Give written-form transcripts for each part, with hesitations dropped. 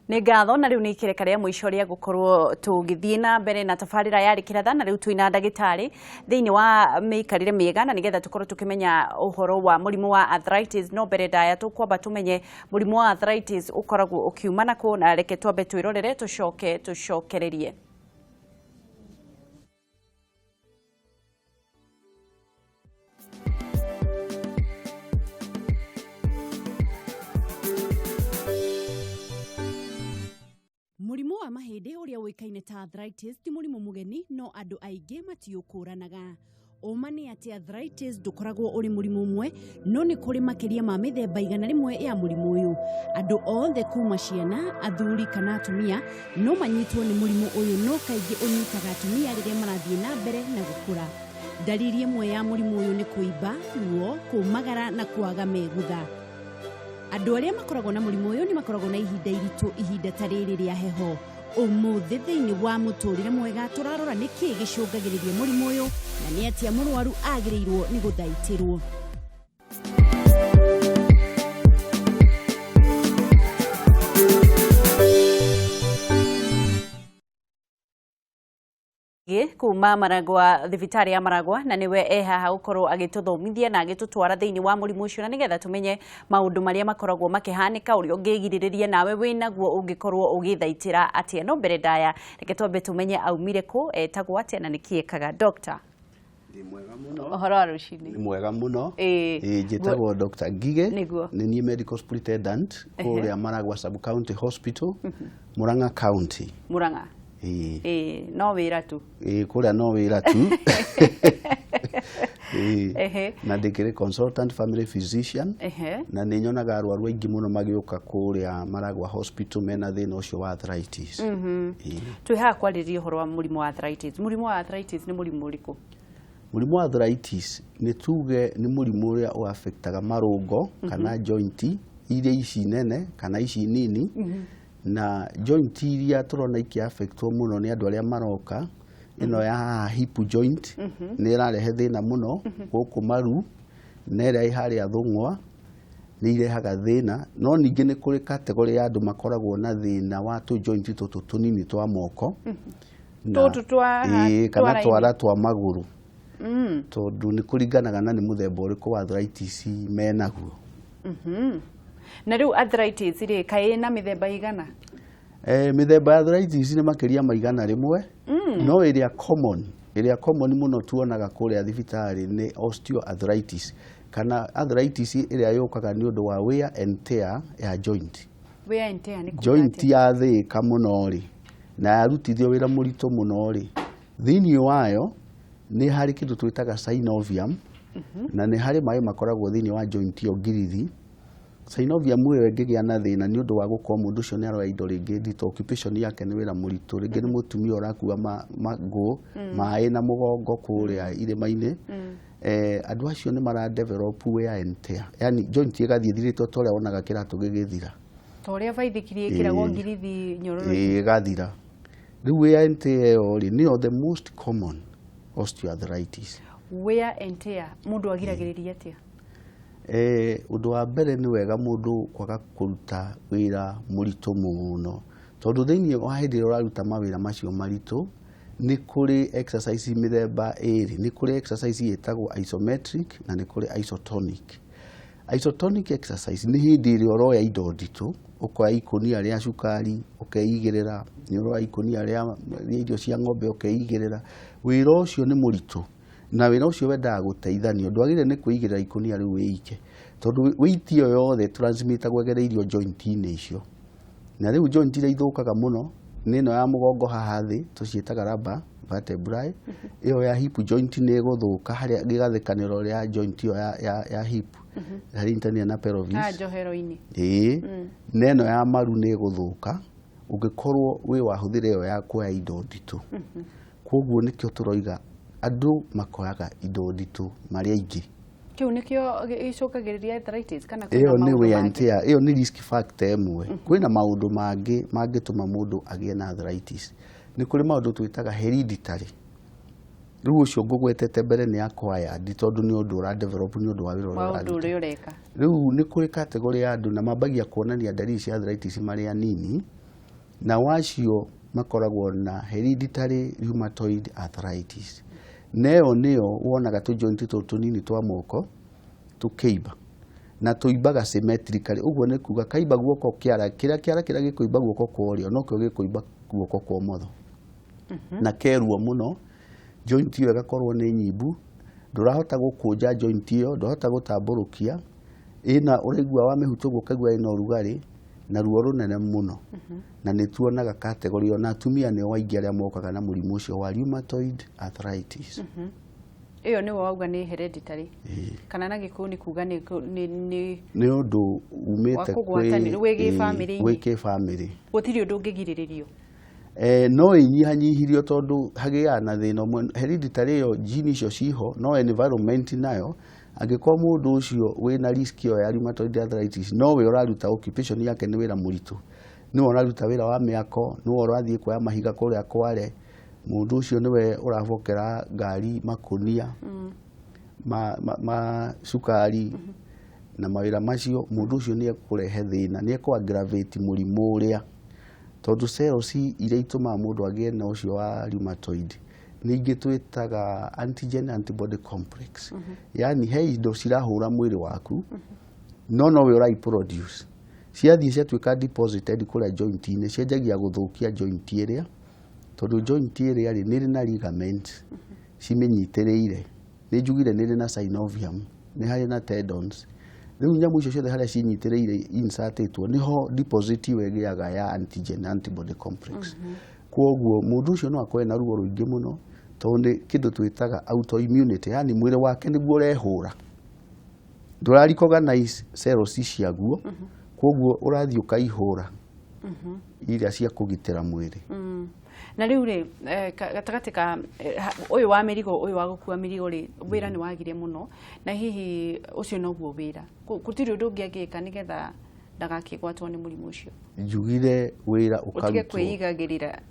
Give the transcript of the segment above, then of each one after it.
Nĩ ngatho na rĩu nĩ ikereka rĩa mũico rĩa gũkorwo tũgĩthiĩ na mbere na tabarĩra ya Rikiratha na rĩu twĩna ndagĩtarĩ thĩinĩ wa mĩikarĩre mĩega na nĩgetha tũkorwo tũkĩmenya ũhoro wa mũrimũ wa arthritis. No mbere ndaya tũkwamba tũmenye mũrimũ wa arthritis ũkoragwo ũkiuma nakũ, na reke twambe twĩrorere tũcokererie. Murimu wa mahindi uria uikaine ta arthritis ti murimu mugeni, no andu aingi matiukũranaga. Ũma nĩ atĩ arthritis ndũkoragwo uri murimu umwe, no nĩ kũrĩ makiria ma mĩthemba igana rĩmwe ya murimu uyu. Andu othe kuma ciana, athuri kana atumia no manyitwo nĩ murimu uyu, no kaingĩ ũnyitaga atumia rĩrĩa marathiĩ na mbere na gũkũra. Dalili ĩmwe ya murimu uyu nĩ kũimba, ruo, kũmagara na kwaga megutha. Andũ arĩa makoragwo na mũrimũ ũyũ nĩ makoragwo na ihinda iritũ, ihinda ta rĩrĩ rĩa heho. Ũmũthĩ thĩinĩ wa mũtũrĩre mwega tũrarora nĩkĩ gĩcũngagĩrĩria mũrimũ ũyũ na nĩ atĩa mũrwaru agĩrĩirwo nĩ gũthaitĩrwo. Kuma Maragwa, thibitarĩ ya Maragwa, na niwe haha gũkorwo agĩtũthomithia na agĩtũtwara thĩinĩ wa mũrimũ ũcio, na nĩgetha tũmenye maũndũ marĩa makoragwo makĩhanĩka, ũrĩa ũngĩgirĩrĩria nawe wĩnaguo ũngĩkorwo ũgĩthaitĩra atĩa. No mbere ndaya reke twambe tũmenye aumire kũ, etagwo atĩa na nĩkĩ ekaga. Dr. Mwega muno. Ũhoro wa rũcinĩ. Mwega muno. Njĩtagwo Dr. Ngige. Nĩ niĩ medical superintendent kũrĩa Maragwa Sub County Hospital, Murang'a County. Murang'a. No wĩra tu. Kũrĩa no wĩra tu. Na ndĩkĩrĩ consultant family physician. Na nĩ nyonaga arwaru aingĩ mũno magĩũka kũrĩa Maragwa Hospital mena thĩna ũcio wa arthritis. Twĩ haha kwarĩrĩria ũhoro wa mũrimũ wa arthritis. Mũrimũ wa arthritis nĩ mũrimũ ũrĩkũ? Mũrimũ wa arthritis nĩ tuge nĩ mũrimũ ũrĩa ũaffectaga marũngo kana joint iria ici nene kana ici nini. Na joint iria tũrona iki-affectwo mũno nĩ andũ arĩa maroka ĩno ya hip joint nĩ ĩrarehe thĩna mũno gũkũ maru, na ĩrĩa harĩa thũng'wa nĩ irehaga thĩna. No ningĩ nĩ kũrĩ category ya andũ makoragwo na thĩna wa tũ joint tũtũ tũnini twa moko kana twara twa magũrũ, tondũ nĩ kũringanaga na nĩ mũthemba ũrĩkũ wa arthritis menaguo. Na rĩu arthritis rĩ kaĩ na mĩthemba igana? Mĩthemba ya arthritis nĩ makĩria maigana rĩmwe, no ĩrĩa common mũno tuonaga kũrĩa thibitarĩ nĩ osteoarthritis, kana arthritis ĩrĩa yũkaga nĩ ũndũ wa wear and tear ya joint. Wear and tear nĩ kuga joint ya thĩka mũno rĩ na yarutithio wĩra mũritũ mũno rĩ, thĩinĩ wayo nĩ harĩ kĩndũ twĩtaga synovium, na nĩ harĩ maĩ makoragwo thĩinĩ wa joint ĩyo ngirithi. Synovium ĩyo ĩngĩgĩa na thĩna nĩ ũndũ wa gũkorwo mũndũ ũcio nĩ aroya indo rĩngĩ nditũ, occupation yake nĩ wĩra mũritũ, rĩngĩ nĩ mũtumia ũrakua ngũ maĩ na mũgongo kũrĩa irĩma-inĩ, andũ acio nĩ maradevelop wear and tear, yani joint ĩgathiĩ thirĩtwo ta ũrĩa wonaga kĩratũ gĩgĩthira, ta ũrĩa baithikiri ĩkĩragwo ngirithi nyororo ĩgathira. Rĩu wear and tear ĩyo rĩ nĩyo the most common osteoarthritis. Wear and tear mũndũ agiragĩrĩria atĩa? Ũndũ wa mbere nĩ wega mũndũ kwaga kũruta wĩra mũritũ mũno, tondũ thĩinĩ wa hĩndĩ ĩrĩa ũraruta mawĩra macio maritũ nĩ kũrĩ exercise mĩthemba ĩrĩ. Nĩ kũrĩ exercise ĩtagwo isometric na nĩ kũrĩ isotonic. Isotonic exercise nĩ hĩndĩ ĩrĩa ũroya indo nditũ, ũkoya ikũnia rĩa cukari ũkeigĩrĩra, nĩ ũroya ikũnia rĩa irio cia ng'ombe ũkeigĩrĩra. Wĩra ũcio nĩ mũritũ na wĩra ũcio wendaga gũteithania, ndwagĩrĩire nĩ kwĩigĩrĩra ikũnia rĩu wĩike, tondũ weight ĩyo yothe transmitagwo ĩgereirio joint-inĩ icio. Na rĩu joint iria ithũkaga mũno nĩ ĩno ya mũgongo haha thĩ tũciĩtaga lumbar vertebrae, ĩyo ya hip joint nĩ ĩgũthũka harĩa gĩgathĩkanĩro rĩa joint ĩyo ya hip harĩ internal na pelvis, na ĩno ya maru nĩ ĩgũthũka ũngĩkorwo wĩ wahũthĩra ĩyo ya kuoya indo nditũ. Koguo nĩkĩo tũroiga andũ makoyaga indo nditũ marĩ aingĩ. Kĩu nĩkĩo gĩcũngagĩrĩria arthritis kana ĩyo nĩ wear and tear, ĩyo nĩ risk factor ĩmwe. Kwĩna maũndũ mangĩ mangĩtũma mũndũ agĩe na arthritis. Nĩ kũrĩ maũndũ twĩtaga hereditary. Rĩu ũcio ngũgwetete mbere nĩ acquired, tondũ nĩ ũndũ ũradevelop nĩ ũndũ wa wĩra ũrĩa ũreka. Rĩu nĩ kũrĩ category ya andũ na mambagia kuonania dalili cia arthritis marĩ anini, na wacio makoragwo na hereditary rheumatoid arthritis. Neo wonaga tu joint tunini twa moko tukeiba na tuibaga symmetrically. Uguo ni kuga kaiba guoko kiara kira gikuiba guoko kwa urio no kio gikuiba guoko kwa umotho. Na keruo muno joint iyo igakorwo ni nyimbu, ndurahota gukunja joint iyo, ndurahota gutamburukia, ina uraigua wa mihuto gukagua ina urugari na ruo runene muno. Na nituonaga category ona atumia ni waingi aria mokaga na murimu ucio wa rheumatoid arthritis. Iyo ni wauga ni hereditary kana na gikuo ni kuga ni undu umite wiki family gutiri undu ungigiririo. No inyihanyihirio tondu hagia na thina mwe hereditary yo gene icio ciho no environment nayo angĩkorwo mũndũ ũcio wĩna risk yo ya rheumatoid arthritis no we ũraruta occupation yake nĩ wĩra mũritũ, nĩ ũraruta wĩra wa mĩako, nĩ ũrathiĩ kuoya mahiga kũrĩa Kware, mũndũ ũcio nĩwe ũrabokera ngari makunia cukari na mawĩra macio, mũndũ ũcio nĩ ekũrehe thĩna, nĩ ekũ-aggravate mũrimũ ũrĩa tondu cells iria itumaga mũndũ agĩe na ũcio wa rheumatoid ningi twitaga antigen antibody complex. Yani he indo cirahura mwiri waku no we urai produce, ciathie ciatuika deposited kuria joint ini cianjagia guthukia joint iria tondu joint iria ni na ligaments cimenyitiriire, ni njugire ni na synovium, ni hari na tendons. Riu nyamu icio ciothe haria cinyitiriire insertitwo niho deposit wegiaga ya antigen antibody complex. Kwoguo mundu ucio no akorwe na ruo ruingi muno tondu kindu twitaga autoimmunity, yani mwiri wake niguo urehura, ndurari recognize cells ciaguo, kwoguo urathii ukaihura iria cia kugitira mwiri. Na riu ri gatagati ka uyu wa mirigo uyu wa gukua mirigo ri wira ni wagire muno na hihi ucio noguo wira gutiri undu ungiagika nigetha ndagakigwatwo ni murimu ucio. Njugire wira ukarutwo utige kwigagirira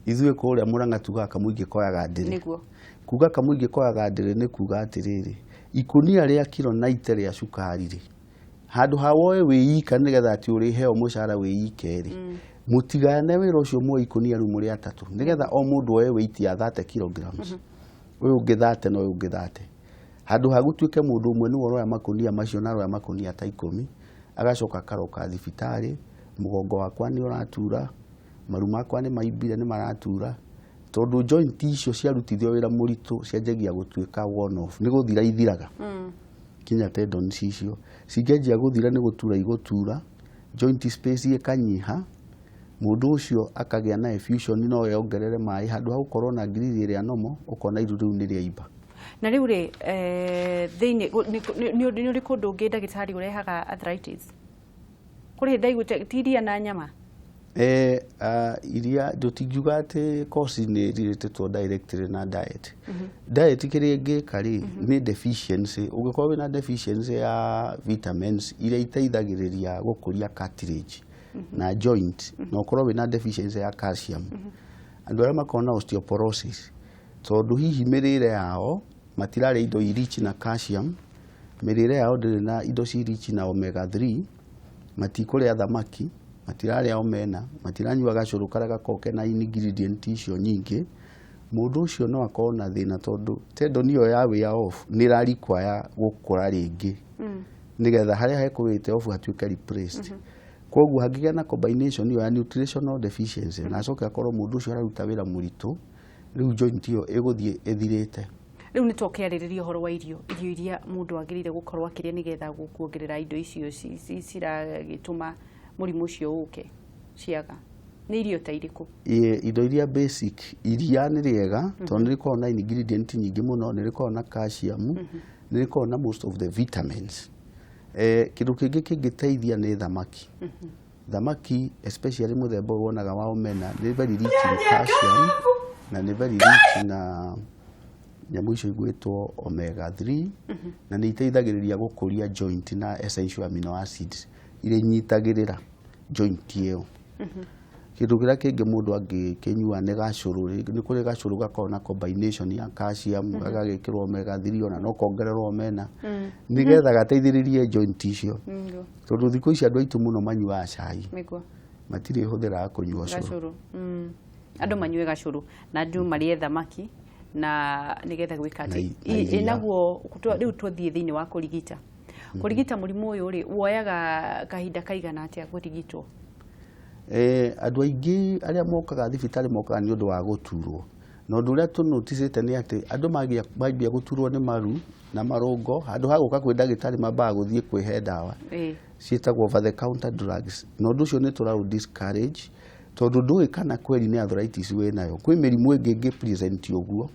ithuĩ kũrĩa Mũrang'a tugaga kamũingĩ koyaga ndĩrĩ. Kuga kamũingĩ koyaga ndĩrĩ nĩ kuga atĩrĩrĩ, ikunia rĩa kilo 90 rĩa cukari rĩ, handũ ha woe wĩika nĩgetha atĩ ũrĩheo mũcara wĩike rĩ, mũtigane wĩra ũcio muoe ikunia rĩu mũrĩ atatũ nĩgetha o mũndũ oe weight ya 30 kilograms. Ũyũ ũngĩ 30 na ũyũ ũngĩ 30. Handũ ha gũtuĩke mũndũ ũmwe nĩ woya makunia macio na roya makunia ta 10 agacoka karoka thibitarĩ, mũgongo wakwa nĩ ũratura, maru makwa ni maimbire ni maratura tondu joint icio ciarutithio wira muritu cianjagia gutuika one off, ni guthira ithiraga kinya tendons icio cingenjia guthira ni gutura igutura, joint space ikanyiha, mundu ucio akagia na effusion no yongerere mai handu ha gukorwo na grili iria nomo ukona iru riu ni riaimba. Na riu ri thiini ni uri kundu ungi ndagitari urehaga arthritis kuri ndaigute tiria na nyama iria tutingiuga ati cause ni related to directly na diet. Diet kiri ngikari ni deficiency, ungikorwo wina deficiency ya vitamins iria iteithagiriria gukuria cartilage na joint, na ukorwo wina deficiency ya calcium, andu aria makona osteoporosis tondu hihi mirire yao matirare indo rich na calcium, mirire yao ndiri na indo rich na omega 3, matikuria thamaki, matiraria omena, matiranyua gacuru karia gakoke na ingredient icio nyingi, mundu ucio no akorwo na thina tondu tendon iyo ya way off ni ra require gukura ringi nigetha haria hekurite off hatuike replaced. Kwoguo hangigia na combination iyo ya nutritional deficiency na acoke akorwo mundu ucio araruta wira muritu, riu joint iyo iguthie ithirite. Riu ni tokeriria horo wa irio iria mundu agirire gukorwo akiria nigetha gukuongerera indo icio ciragituma murimu ucio uke ciaga ni irio ta iriku? Indo iria basic, iria ni riega tondu riko na ingredient nyingi muno, ni riko na calcium, ni riko na most of the vitamins. Kindu kingi kingiteithia ni thamaki. Thamaki especially muthemba wonaga wa omena ni very rich in calcium na ni very rich na nyamu icio igwitwo omega 3 na ni iteithagiriria gukuria joint na essential amino acids iria nyitagirira joint iyo. Kindu kiria kingi mundu angikinyua ni gacuru, ni kuri gacuru gakorwo na combination ya calcium gagagikirwo omega 3 ona no kongererwo omena nigetha gateithiririe joint icio tondu thikũ ici andu aitu muno manyuaga cai matire huthira kunyua curu andu manyue gacuru na andu marie thamaki na nigetha gwikati inaguo riu tuthie thiini wa kurigita murimu uyu ri woyaga kahinda kaigana atia kurigitwo andu aingi aria mokaga thibitari mokaga ni undu wa guturwo no ndu ria tunoticite ni ati andu mambia guturwo ni maru na marungo andu haguka kwi ndagitari mambaga guthie kwihe ndawa cietagwo over the counter drugs no ndu cio ni turau discourage tondu ndui kana kweli ni arthritis we nayo kwi mirimu ingi present uguo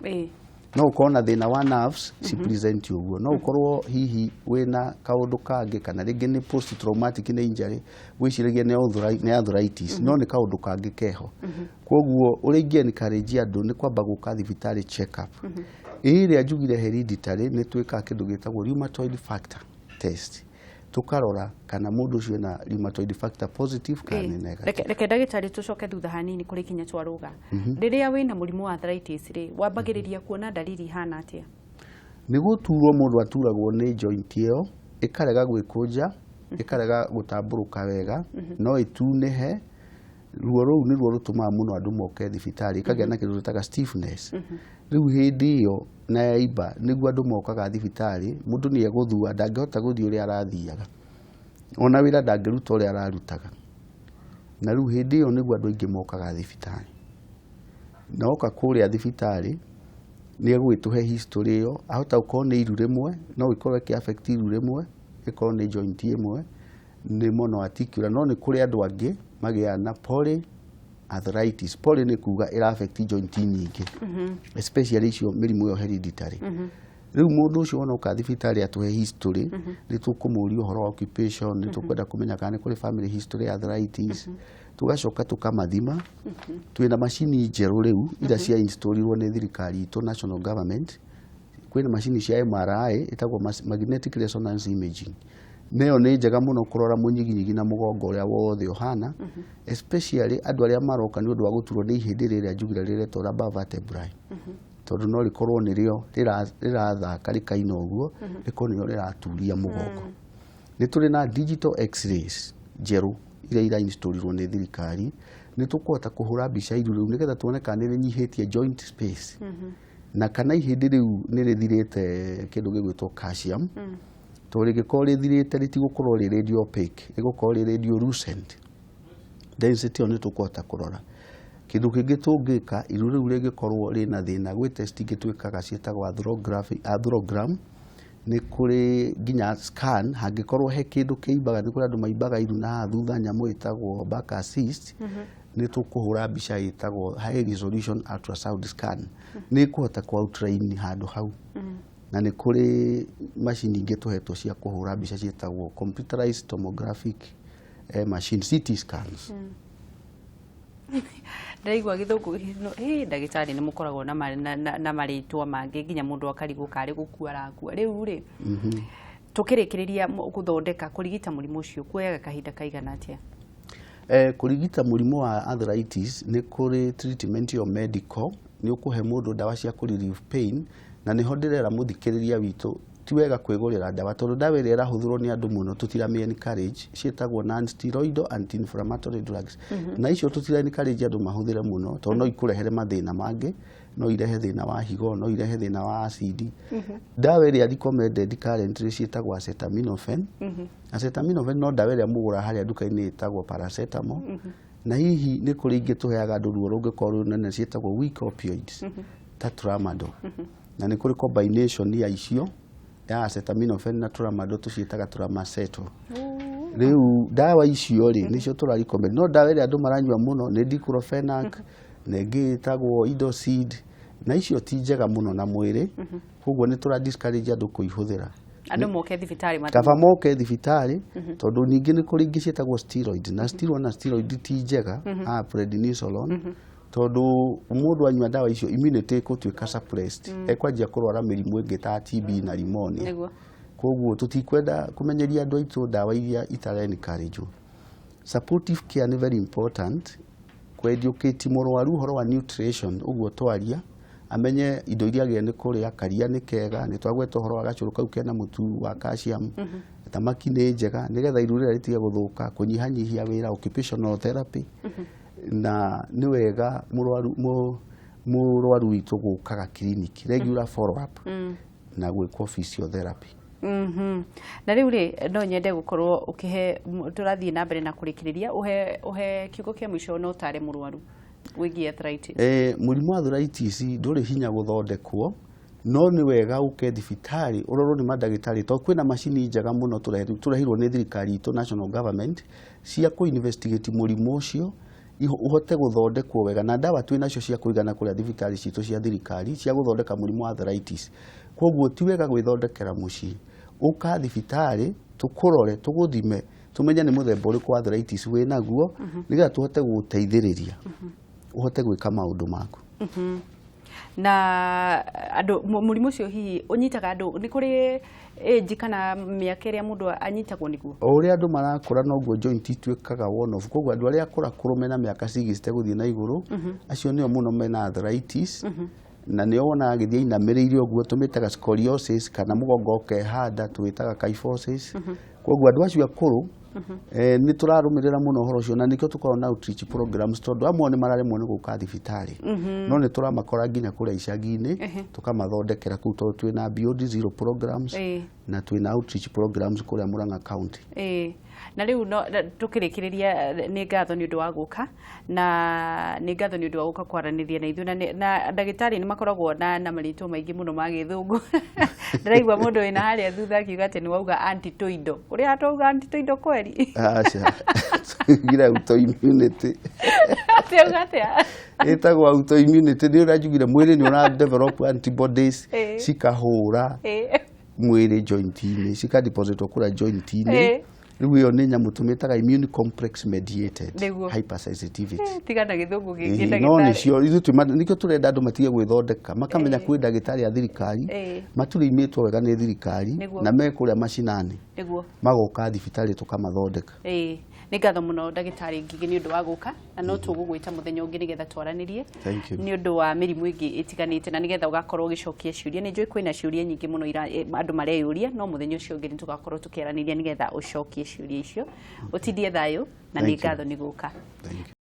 no ukona thina wa nerves si present uguo no ukorwo hihi wina kaundu kangi kana ringi ni post traumatic injury wiciragia ni arthritis no ni kaundu kangi keho koguo uringi encourage andu ni kwamba guka thibitari check up iria njugire hereditary ni twika kindu gitagwo rheumatoid factor test tukarora kana mundu ucio na rheumatoid factor positive kana negative reke ndagitari tucoke thutha hanini kuri kinya twaruga riria wina murimu wa arthritis ri wambagiriria kuona dalili hana atia ni guturwo mundu aturagwo ni joint iyo ikarega gwikunja ikarega gutamburuka wega no itunehe ruo ruu ni ruo rutuma muno andu moke thibitari ikagea na kindu gitaga stiffness riu hindi iyo na yaimba niguo andu mokaga thibitari mundu ni eguthua ndangihota guthii uria arathiaga ona wira ndangiruta uria ararutaga na riu hindi iyo niguo andu aingi mokaga thibitari na oka kuria thibitari ni egwituhe history iyo ahota ukorwo ni iru rimwe no ikorwo ki affect iru rimwe ikorwo ni joint imwe ni monoarticular no ni kuri andu angi magia na polyarthritis poly ni kuga ira affect joint nyingi especially icio mirimu yo hereditary riu mundu ucio ona uka thibitari atuhe history ni tukumuria uhoro wa occupation ni tukwenda kumenya kana kuri family history ya arthritis tugacoka tukamathima twina machini njeru riu ira cia installirwo ni thirikari to national government kwina machini cia MRI itagwo magnetic resonance imaging neo ni njega muno kurora munyiginyigi na mugongo uria wothe ohana especially andu aria maroka ni undu wa guturwo ni ihindi riria njugira riretwo lumbar vertebrae tondu no rikorwo ni rio rirathaka rikaina uguo rikorwo ni riraturia mugongo ni turi na digital x-rays njeru iria ira installirwo ni thirikari ni tukuhota kuhura mbica iru riu nigetha tuone kana ni nyihitie joint space na kana ihindi riu ni rithirite kindu gigwitwo calcium to rigikorwo rithirite ritigukorwo ri radio opaque rigukorwo ri radio lucent density oni tukuhota kurora kindu kingi tungika iru riu rigikorwo rina thina gwi test ingi twikaga cietagwo arthrogram ni kuri ginya scan hangikorwo he kindu kiimbaga ni kuri andu maimbaga iru na thutha nyamu itagwo back assist ni tukuhura mbica itagwo high resolution ultrasound scan ni kuhota ku outline handu hau na ni kuri machine ingi tuhetwo cia kuhura mbica cietagwo computerized tomographic machine CT scans ndaigwa githungu ndagitari ni mukoragwo na maritwa mangi nginya mundu akarigwo kari gukua rakua riu ri tukirikiriria guthondeka kurigita murimu ucio kuoyaga kahinda kaigana atia kurigita murimu wa arthritis ni kuri treatment yo medical ni ukuhe mundu dawa cia ku relieve pain na niho ndirera muthikiriria witu ti wega kwigurira dawa tondu dawa iria irahuthirwo ni andu muno tutirami encourage cietagwo non steroidal anti-inflammatory drugs na icio tutirami encourage andu mahuthire muno tondu no ikurehere mathina mangi no irehe thina wa higo no irehe thina wa acid dawa iria recommended currently cietagwo acetaminophen acetaminophen no dawa iria mugura haria duka-ini itagwo paracetamol na hihi ni kuri ingi tuheaga andu ruo rungikorwo nene cietagwo weak opioids ta tramadol na ni kuri combination ya icio ya acetaminophen na tramadol tucietaga tramacetal riu dawa icio ri nicio turarecommend no dawa iria andu maranyua muno ni diclofenac na ingi itagwo idocid na icio ti njega muno na mwiri koguo ni tura discourage andu kuihuthira andu moke thibitari kaba moke thibitari tondu ningi ni kuri ingi cietagwo steroid na steroid ti njega prednisolone tondu mundu anyua dawa icio immunity ikutuika suppressed ekwanjia kurwara mirimu ingi ta TB na pneumonia koguo tutikwenda kumenyeria andu aitu dawa iria itare encourage supportive care ni very important kweducate murwaru horo wa nutrition uguo twaria amenye indo iria agene kuria karia ni kega ni twagweta horo wa gacuru kau kena mutu wa calcium thamaki nĩ njega nigetha iru rĩrĩa rĩtige gũthũka, kũnyihanyihia wĩra, occupational therapy. Na nĩ wega mũrwaru witũ gũkaga clinic, regular follow up na gwĩkwo physiotherapy. Na rĩu rĩ no nyende gũkorwo ũkĩhe tũrathiĩ na mbere na kũrĩkĩrĩria ũhe kiugo kĩa mũico no tare mũrwaru wĩgiĩ arthritis. Mũrimũ wa arthritis ndũrĩ hinya gũthondekwo, no nĩ wega ũke thibitarĩ ũrorwo nĩ mandagĩtarĩ, tondũ kwĩna macini njega mũno tũrehirwo nĩ thirikari itũ, national government, cia kũ-investigate mũrimũ ũcio uhote gũthondekwo wega, na ndawa twĩ nacio cia kũigana kũrĩa thibitarĩ citũ cia thirikari cia gũthondeka mũrimũ wa arthritis. Koguo ti wega gwĩthondekera mũciĩ, ũka thibitarĩ tũkũrore, tũgũthime, tumenye nĩ mũthemba ũrĩkũ wa arthritis wĩ naguo, nĩgetha tũhote gũgũteithĩrĩria uhote gwĩka maũndũ maku. Na andũ mũrimũ ũcio hihi ũnyitaga andũ nĩ kũrĩ age kana mĩaka ĩrĩa mũndũ anyitagwo nĩguo? O ũrĩa andũ marakũra noguo joint ituĩkaga one off. Koguo andũ arĩa akũrakũrũ mena mĩaka 60 gũthiĩ na igũrũ, acio nĩo mũno mena arthritis. Na nĩo wonaga agĩthiĩ inamĩrĩire ũguo, tũmĩtaga scoliosis, kana mũgongo ũkehanda twĩtaga kyphosis. Koguo andũ acio akũrũ nĩ tũrarũmĩrĩra mũno ũhoro ũcio, na nĩkĩo tũkoragwo na outreach programs, tondũ amwe nĩ mararemwo nĩ gũka thibitarĩ, no nĩ tũramakora nginya kũrĩa icagi-inĩ tũkamathondekera kũu, tondũ twĩna Beyond Zero programs na twĩna outreach programs kũrĩa Murang'a County. Na rĩu tũkĩrĩkĩrĩria nĩ ngatho nĩ ũndũ wa gũka, na nĩ ngatho nĩ ũndũ wa gũka kwaranĩria na ithuĩ, na ndagĩtarĩ nĩ makoragwo na marĩtwa maingĩ mũno ma gĩthũngũ. Ndĩraigua mũndũ wĩna harĩa thutha akiuga atĩ nĩ wauga antitoindo. Ũrĩa atauga antitoindo kweri? Aca, tugira autoimmunity. Atauga atĩa? Ĩtagwo autoimmunity, nĩ ũranjugire mwĩrĩ nĩ ũra develop antibodies cikahũra mwĩrĩ joint-inĩ, cikadepositwo kũrĩa joint-inĩ. Rĩu ĩyo nĩ nyamũ tũmĩtaga immune complex mediated hypersensitivity. Tigana gĩthũngũ gĩkĩ ndagĩtarĩ. No nĩcio nĩkĩo tũrenda andũ matige gwĩthondeka, makamenya kwĩ ndagĩtarĩ a thirikari matũrĩmĩtwo wega nĩ thirikari na mekũrĩa macinani magoka thibitarĩ tũkamathondeka. Nĩ ngatho mũno ndagĩtarĩ Ngigĩ nĩ ũndũ wa gũka, na no tũgũgwĩta mũthenya ũngĩ nĩgetha twaranĩrie nĩ ũndũ wa mĩrimũ ĩngĩ ĩtiganĩte, na nĩgetha ũgakorwo ũgĩcokia ciũria. Nĩ njũĩ kwĩna ciũria nyingĩ mũno andũ mareyũria, no mũthenya ũcio ũngĩ nĩ tũgakorwo tũkĩaranĩria nĩgetha ũcokie ciũria icio. Ũtindie thayũ na nĩ ngatho nĩ gũka.